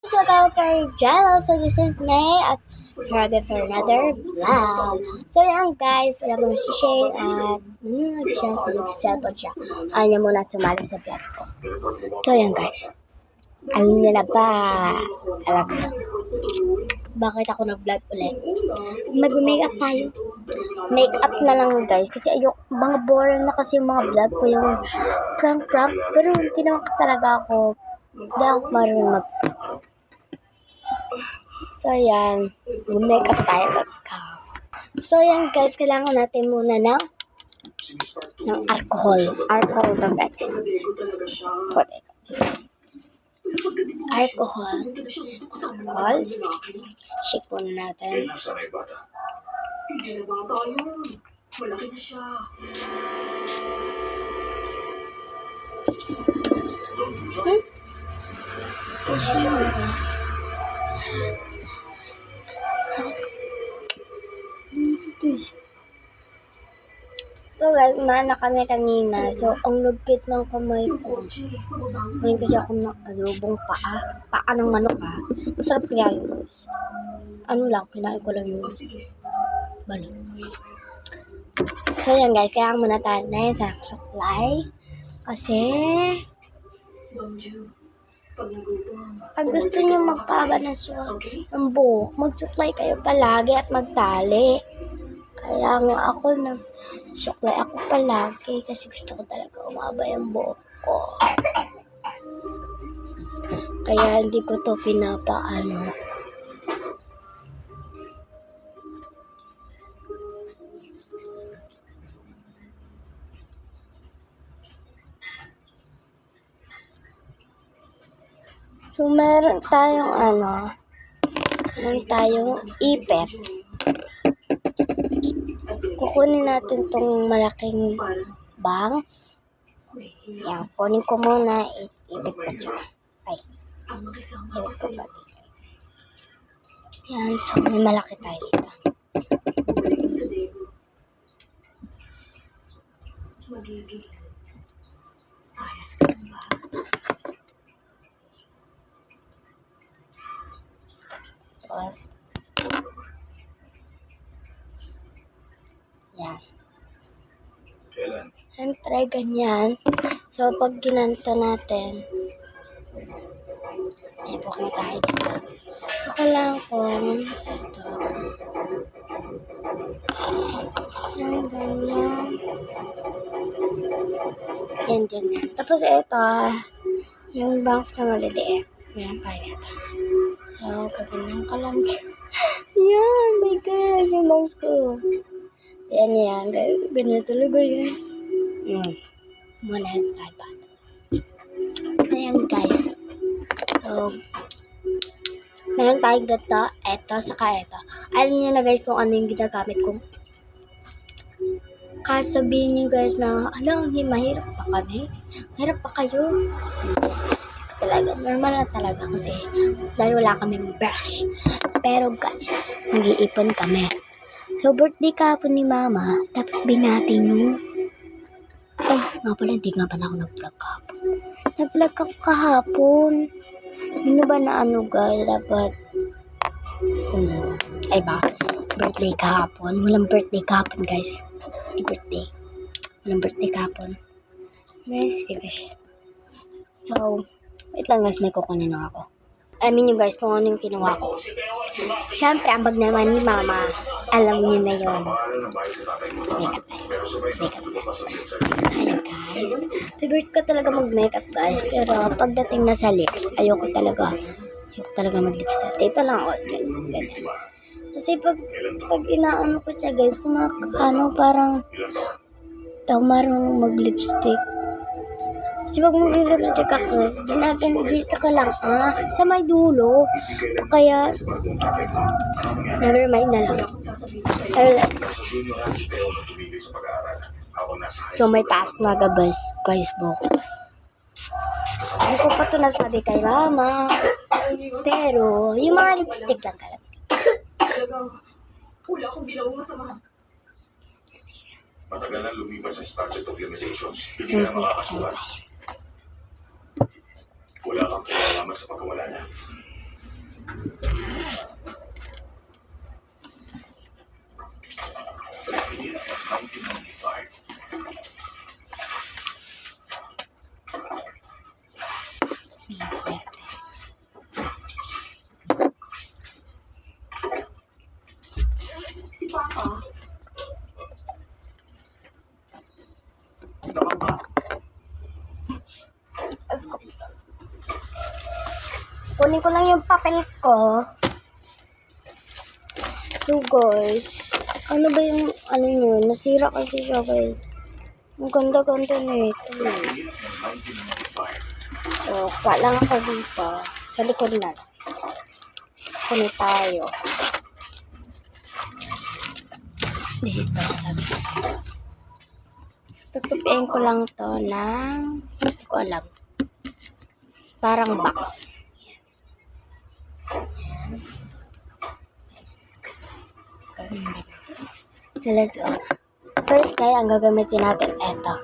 Welcome to our channel. So this is May at here again for another vlog. So yan guys, wala mo si Shane at nanonood siya sa nag-cellphone siya. Ayaw niya muna sumali sa vlog ko. So yan guys, alam niyo na ba? Alam niyo bakit ako nag-vlog ulit? Mag-makeup tayo. Make-up na lang guys kasi ayok, mga boring na kasi yung mga vlog ko, yung prank. Pero hindi naman talaga ako, hindi ako marunong mag. So yan, mag-makeup tayo, let's go. So yan guys, kailangan natin muna ng alcohol to guys. Alcohol. Shake muna natin. Hindi na bata yun. Malaki na siya. So guys, maana kami kanina. So, ang lugkit ng kamay ko. Ngayon kasi ako ng adobong paa. Paa ng manok ha. Masarap kaya yun guys. Ano lang, kinain ko lang yung balot. So yan guys, kaya muna tayo na yun sa supply. Kasi pag gusto nyo magpaba ng buhok, mag-supply kayo palagi at magtali. Kaya nga ako nag-supply ako palagi kasi gusto ko talaga umaba yung buhok ko. Kaya hindi ko to pinapaano. So, meron tayong ipet. Kukunin natin tong malaking bangs. Yan, kunin ko muna, ipit ko siya. Ay, ipit ko pa dito. Yan, so may malaki tayo dito. Magiging ayos ka ba? Tapos, yan. Siyempre, ganyan. So, pag ginanta natin, ipok na tayo dito. So, kailangan ko ito. Yan, ganyan. Yan. Tapos, ito, yung bangs na maliliit. Yan, tayo ito. So, kaganyan ka lang siya. Yan, my God, yung bangs ko. Yan, ganyan talaga yun. Muna tayo ba? Ayan guys. So, meron tayong ganito, eto, saka eto. Alam niyo na guys kung ano yung ginagamit ko. Kasi sabihin niyo guys na, alam, mahirap pa kami. Mahirap pa kayo. Hindi talaga, normal na talaga kasi dahil wala kaming brush. Pero guys, mag-iipon kami. So, birthday kahapon ni Mama, dapat binati nyo. Ay, nga pala, hindi nga pala ako nag-vlog kahapon. Nag-vlog ako kahapon. Hindi na ba na guys, dapat, ay ba, birthday kahapon. Walang birthday kahapon guys. Hindi birthday. Walang birthday kahapon. Yes, guys. So, wait lang guys, may kukunin na ako. Amin nyo guys kung anong kinuha ko. Siyempre, ang bag naman ni Mama. Alam niyo na yun. Makeup tayo. Ayan guys. Favorite ko talaga mag-makeup guys. Pero pagdating na sa lips, ayoko talaga mag-lips. Dito lang ako. Ganyan. Kasi pag inaano ko siya guys, parang marunong mag-lipstick. Kasi pag mag-lipstick ako, dito ka lang sa may dulo. Kaya, never mind na lang. Pero let's go. So, may pasok na guys, bukas. Hindi ko pa ito nasabi kay Mama. Pero, yung mga lipstick lang kaya. Wala akong ginawang masama. Matagal na lumipas sa statute of limitations. Hindi na makakasuhan. Wala kang kinalaman sa pagkawala niya. ko lang yung papel ko. So guys, ano ba yung ano nyo? Nasira kasi siya guys. Ang ganda-ganda na ito. So, kuha lang ako dito. Sa likod na. Kunin tayo. Dito. Tutupiin ko lang to ng, hindi ko alam. Parang box. So, let's go. First, kaya ang gagamitin natin, eto.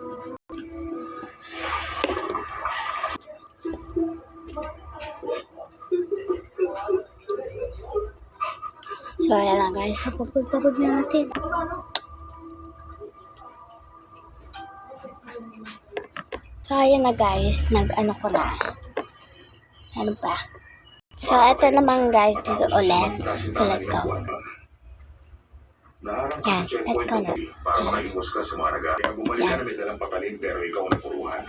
So, ayan lang guys. So, papag na natin. So, ayan na guys. Nag-ano ko na. Ano pa? So, eto naman guys. Dito ulit. So, let's go. Naharang ka Yan, sa let's checkpoint go na. para makaiwas ka sa mga naga. Kaya bumalik ka Yan. na may dalang patalin pero ikaw ang napuruhan.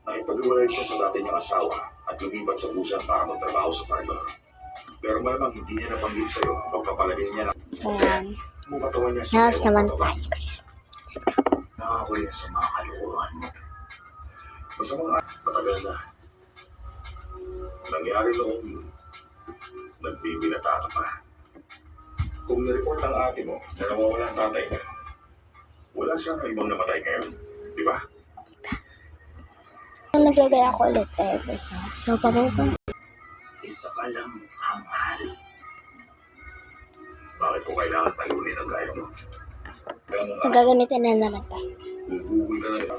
Nakipag-iwalay siya sa dati niyang asawa at lumipat sa busan para magtrabaho sa parlor. Pero malamang hindi niya nabanggit sa'yo ang pagpapalagay niya ng So, ayan. katawan niya sa Nalas iyong naman katawan. tayo guys. Nakakuya sa mga kalukuhan mo. Masamang matagal na. Nangyari noong nagbibinata ka pa. Kung nireport ang ate mo na nawawala ang tatay niya, wala siyang ibang namatay ngayon, di ba? Naglagay ako ulit so papunta. Isa ka lang ang mahal. Bakit ko kailangan talunin ang gaya mo? Kaya mo nga, Gagamitin na naman to. bubugol ka na rin.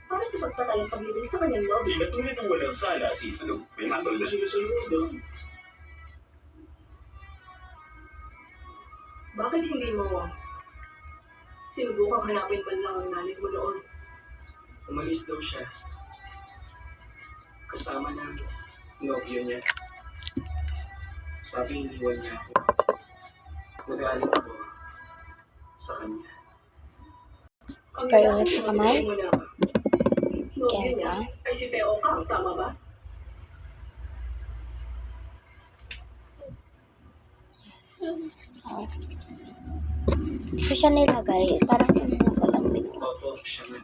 Para sa pagpatayang paglibig sa kanyang lobby. Inatuloy ng walang sala si may hatol na sila sa loob. Bakit hindi mo sinubukang hanapin man lang ang nanay mo noon? Umalis daw siya. Kasama ng nobyo niya. Sabi iniwan niya ako. Nagalit ako sa kanya. Spray ulit sa kamay. Mo na, nobyo niya ay si Teo Kang, tama ba? Oh. Hindi ko siya nilagay. Parang ano ko lang din. Opo, siya na.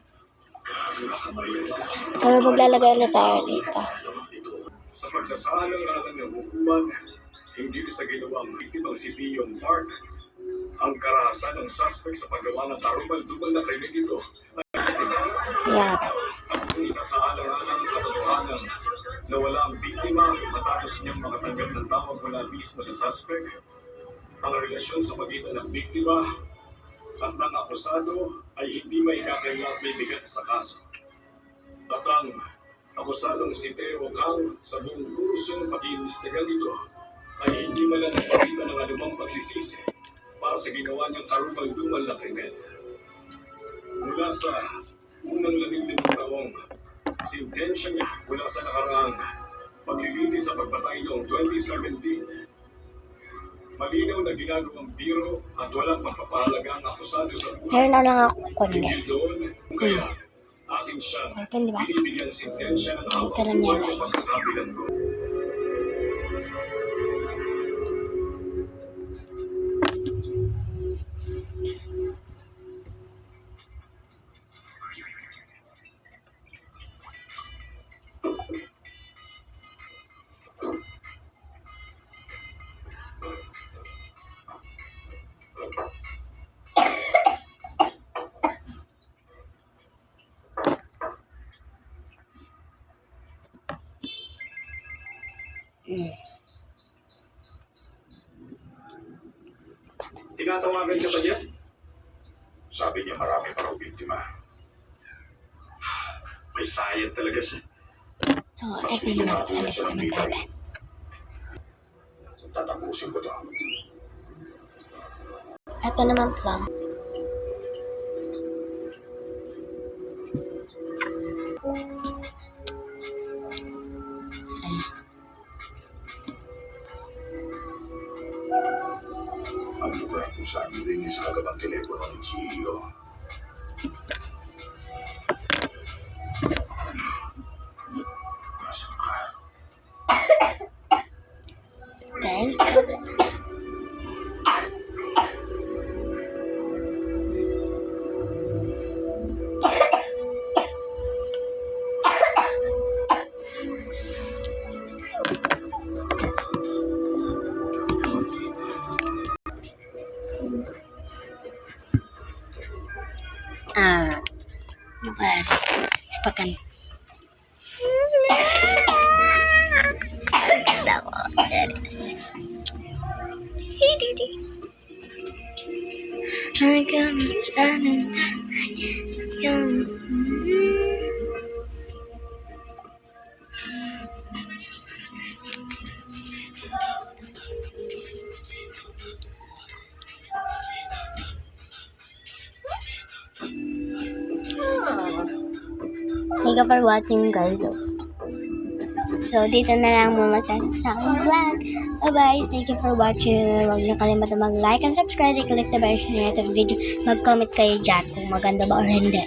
So, maglalagay ulit tayo dito. Sa pagsasalang-alang ng hukuman, hindi sa ginawang biktimang si Piyong Park, ang karahasan ng suspect sa paggawa ng tarumal-dumal na krimen ito So, yan guys. at kung isasaalang-alang ng katotohanan na wala ang biktima matapos niyang makatanggap ng tawag mula mismo sa suspect, ang relasyon sa pagitan ng biktima at ng akusado ay hindi may kakailangan at may bigat sa kaso. At ang akusadong si Teo Kang sa buong kursong pag-iimbestiga nito ay hindi man lang nagpakita ng anumang pagsisisi para sa ginawa niyang karumal-dumal na krimen. Mula sa unang 15 taong sintensya niya mula sa nakaraang paglilitis sa pagpatay noong 2017, malinaw na ginagawang biro at walang magpapahalaga ang akusado sa buhay. Meron na lang ako kunin Hindi guys. doon, kaya atin siyang Pwede ba? binibigyan sintensya ng hawak Ito lang yan, buhay guys. o pagkakabilang ko. Tinatawagan niya ba niya? Sabi niya marami pa raw biktima. May sayang talaga siya. So, eto naman sa next naman natin. Tatapusin ko to. Eto naman plan. Ang lugar kung saan nilinis sa agad ang telepono ng CEO. Okay. Oops. Ano kaya rin? Ispakan. Ganda ko. Thank you for watching, guys. So, dito na lang muna tayo sa aking vlog. Bye-bye. Thank you for watching. Huwag na kalimutan mag-like and subscribe. I-click the bell share natin video. Mag-comment kayo dyan kung maganda ba or hindi.